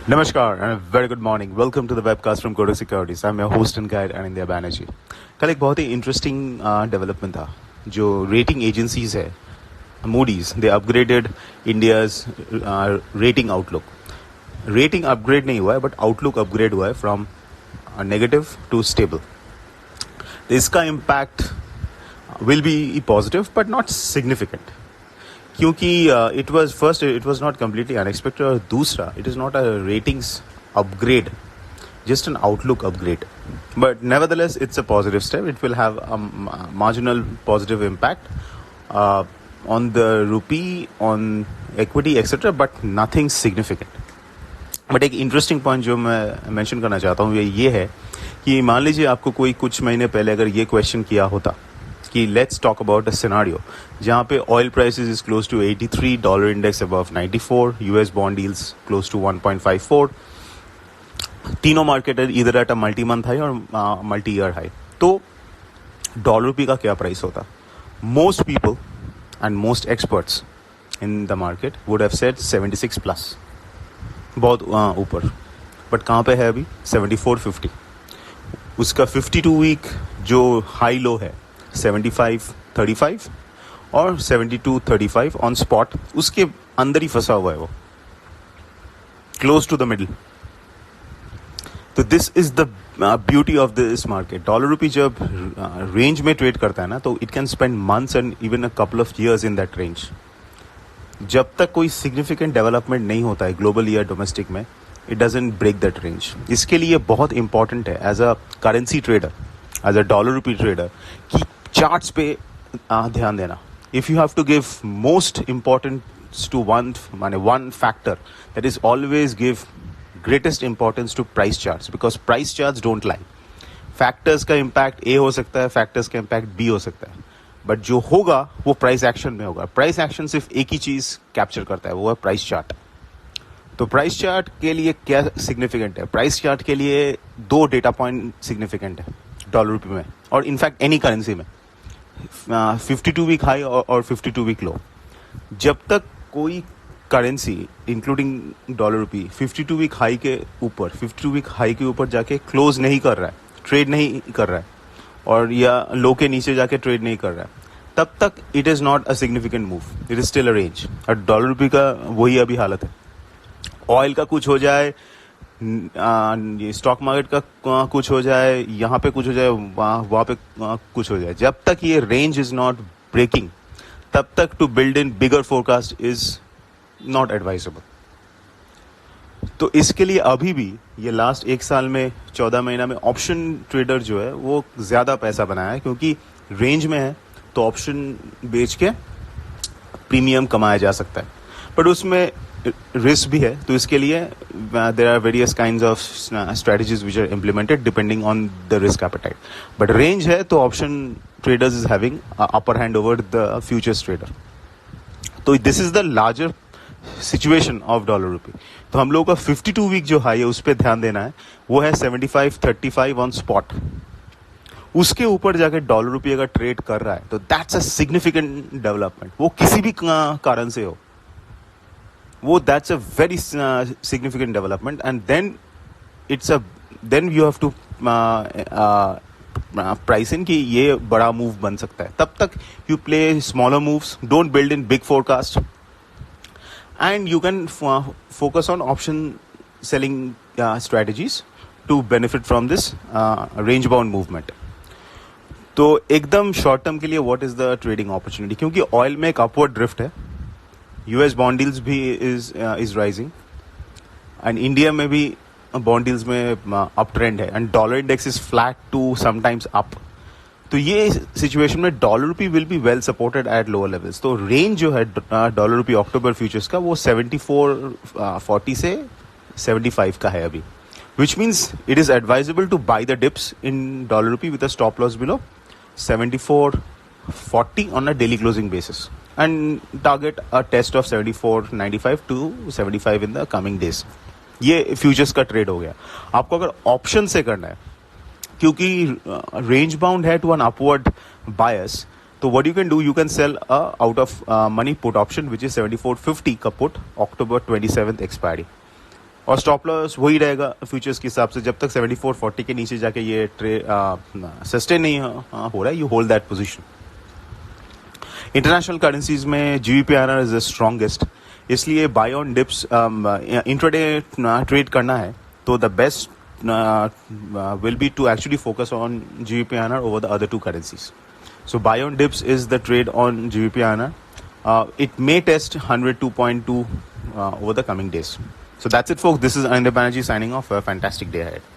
Namaskar and a very good morning. Welcome to the webcast from Kotak Securities. I'm your host and guide Anindya Banerjee. कल एक बहुत ही interesting development था जो rating agencies है Moody's they upgraded India's rating outlook. Rating upgrade नहीं हुआ है but outlook upgrade हुआ है फ्रॉम नेगेटिव टू स्टेबल. इसका impact will be positive but not significant क्योंकि it was not completely unexpected और दूसरा it is not a ratings upgrade, just an outlook upgrade. But nevertheless, it's a positive step. It will have a marginal positive impact on the rupee, on equity, etc. But nothing significant. But एक interesting point जो मैं mention करना चाहता हूँ ये है कि मान लीजिए आपको कोई कुछ महीने पहले अगर ये question किया होता कि let's talk about a scenario जहाँ पे oil prices is close to 83, dollar index above 94, US bond yields close to 1.54, तीनों मार्केट इधर at a multi month high और मल्टी ईयर हाई, तो डॉलर रुपी का क्या प्राइस होता? Most people and most experts in the market would have said 76 plus, बहुत ऊपर. But कहाँ पे है अभी? 74.50. उसका 52 वीक जो हाई लो है 75.35 और 72.35 ऑन स्पॉट, उसके अंदर ही फंसा हुआ है वो, क्लोज टू द मिडिल. तो this is the beauty of this market. Dollar rupee जब रेंज में ट्रेड करता है ना तो it can spend months and even a couple of years in that range. जब तक कोई सिग्निफिकेंट डेवलपमेंट नहीं होता है ग्लोबल या डोमेस्टिक में, it doesn't break that range. इसके लिए बहुत इंपॉर्टेंट है as a currency trader, as a dollar rupee trader, कि चार्ट्स पे ध्यान देना. If you have to give most importance to one factor, that is always give greatest importance to price charts because price charts don't lie. Factors का impact A हो सकता है, factors का impact B हो सकता है, बट जो होगा वो प्राइस एक्शन में होगा. प्राइस एक्शन सिर्फ एक ही चीज कैप्चर करता है, वो है प्राइस चार्ट. तो प्राइस चार्ट के लिए क्या सिग्निफिकेंट है? प्राइस चार्ट के लिए दो डेटा पॉइंट सिग्निफिकेंट है डॉलर रुपये में और इनफैक्ट एनी करेंसी में. 52 वीक हाई और 52 वीक लो. जब तक कोई currency including dollar rupee 52 week high के ऊपर 52 वीक हाई के ऊपर जाके क्लोज नहीं कर रहा है, ट्रेड नहीं कर रहा है, और या लो के नीचे जाके ट्रेड नहीं कर रहा है, तब तक it is not a significant move. It is still a range. और डॉलर रुपी का वही अभी हालत है. ऑयल का कुछ हो जाए, स्टॉक मार्केट का कुछ हो जाए, यहाँ पे कुछ हो जाए, वहाँ पे कुछ हो जाए, जब तक ये रेंज इज नॉट ब्रेकिंग तब तक to build in bigger forecast is not advisable. तो इसके लिए अभी भी ये लास्ट एक साल में 14 महीना में ऑप्शन ट्रेडर जो है वो ज़्यादा पैसा बनाया है क्योंकि रेंज में है तो ऑप्शन बेच के प्रीमियम कमाया जा सकता है. बट उसमें रिस्क भी है, तो इसके लिए there are various kinds of strategies which are implemented depending on the risk appetite. But range है तो option traders is having upper hand over the futures trader. तो this is the larger situation of dollar rupee. तो हम लोगों का 52 week जो high है उस पर ध्यान देना है, वो है 75.35 ऑन स्पॉट. उसके ऊपर जाके डॉलर रुपी अगर ट्रेड कर रहा है तो दैट्स अ सिग्निफिकेंट डेवलपमेंट. वो किसी भी कारण से हो, वो that's a very significant development. And then you have to price in कि ये बड़ा मूव बन सकता है. तब तक you play smaller moves, don't build in big forecast, and you can focus on option selling strategies to benefit from this range bound movement. तो एकदम शॉर्ट टर्म के लिए what is the trading opportunity? क्योंकि oil में एक upward drift है, US bond डील्स भी इज राइजिंग एंड इंडिया में भी बॉन्ड डील्स में अप ट्रेंड है and dollar index is flat to sometimes up. तो ये सिचुएशन में dollar rupee will be well supported at lower levels. तो रेंज जो है डॉलर रुपी अक्टूबर फ्यूचर्स का वो 74.40 से 75 का है अभी, which means it is advisable to buy the dips in dollar rupee with a stop loss below 74.40 on a daily closing basis and target a test of 74.95 to 75 in the coming days. ये futures का trade हो गया. आपको अगर option से करना है क्योंकि रेंज बाउंड है टू एन अपवर्ड बायस, तो what you can do, you can sell a out of money put option which is 74.50 का put October 27th expiry. और स्टॉप लॉस वही रहेगा फ्यूचर्स के हिसाब से, जब तक 7440 के नीचे जाके ये सस्टेन नहीं हो रहा है, you hold that position. International currencies में GBP/INR इज द स्ट्रॉन्गेस्ट, इसलिए buy on dips intraday trade करना है तो the best will be to actually focus on GBP/INR over the other two currencies. So buy on dips is the trade on GBP/INR. It may test 102.2 over the coming days. So that's it, folks. This is Anindya Banerjee signing off. A fantastic day ahead.